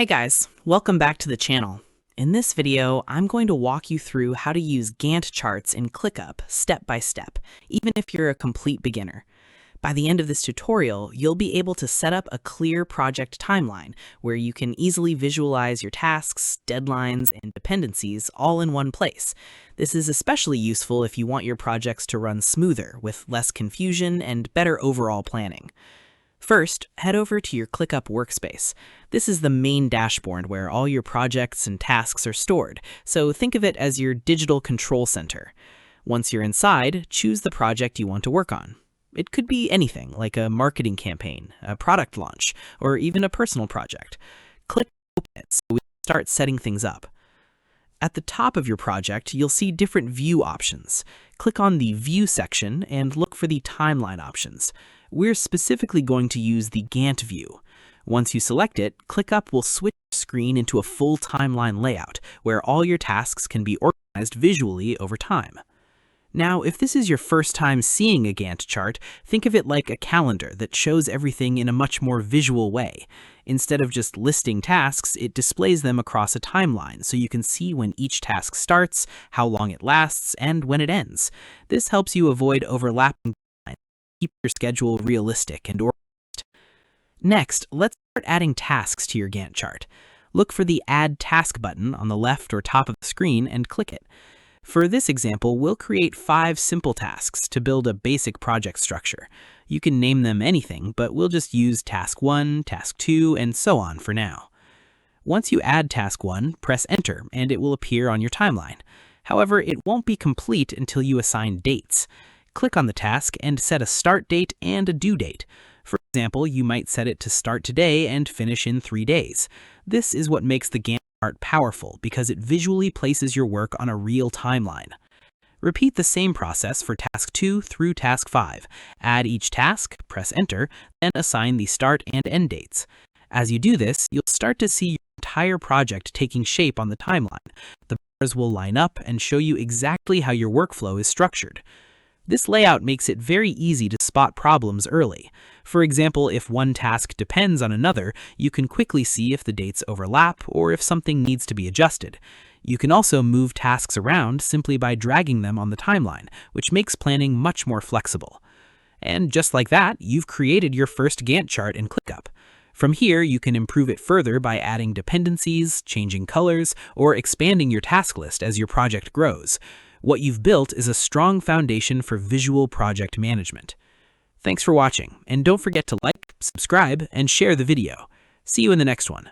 Hey guys, welcome back to the channel. In this video, I'm going to walk you through how to use Gantt charts in Clickup step by step, even if you're a complete beginner. By the end of this tutorial, you'll be able to set up a clear project timeline where you can easily visualize your tasks, deadlines, and dependencies all in one place. This is especially useful if you want your projects to run smoother with less confusion and better overall planning. First, head over to your Clickup workspace. This is the main dashboard where all your projects and tasks are stored, so think of it as your digital control center. Once you're inside, choose the project you want to work on. It could be anything, like a marketing campaign, a product launch, or even a personal project. Click Open it so we can start setting things up. At the top of your project, you'll see different view options. Click on the View section and look for the Timeline options. We're specifically going to use the Gantt view. Once you select it, Clickup will switch your screen into a full timeline layout, where all your tasks can be organized visually over time. Now, if this is your first time seeing a Gantt chart, think of it like a calendar that shows everything in a much more visual way. Instead of just listing tasks, it displays them across a timeline so you can see when each task starts, how long it lasts, and when it ends. This helps you avoid overlapping deadlines, keep your schedule realistic and organized. Next, let's start adding tasks to your Gantt chart. Look for the Add Task button on the left or top of the screen and click it. For this example, we'll create 5 simple tasks to build a basic project structure. You can name them anything, but we'll just use Task 1, Task 2, and so on for now. Once you add Task 1, press Enter, and it will appear on your timeline. However, it won't be complete until you assign dates. Click on the task and set a start date and a due date. For example, you might set it to start today and finish in 3 days. This is what makes the Gantt chart powerful because it visually places your work on a real timeline. Repeat the same process for Task 2 through Task 5. Add each task, press Enter, then assign the start and end dates. As you do this, you'll start to see your entire project taking shape on the timeline. The bars will line up and show you exactly how your workflow is structured. This layout makes it very easy to spot problems early. For example, if one task depends on another, you can quickly see if the dates overlap or if something needs to be adjusted. You can also move tasks around simply by dragging them on the timeline, which makes planning much more flexible. And just like that, you've created your first Gantt chart in Clickup. From here, you can improve it further by adding dependencies, changing colors, or expanding your task list as your project grows. What you've built is a strong foundation for visual project management. Thanks for watching, and don't forget to like, subscribe, and share the video. See you in the next one.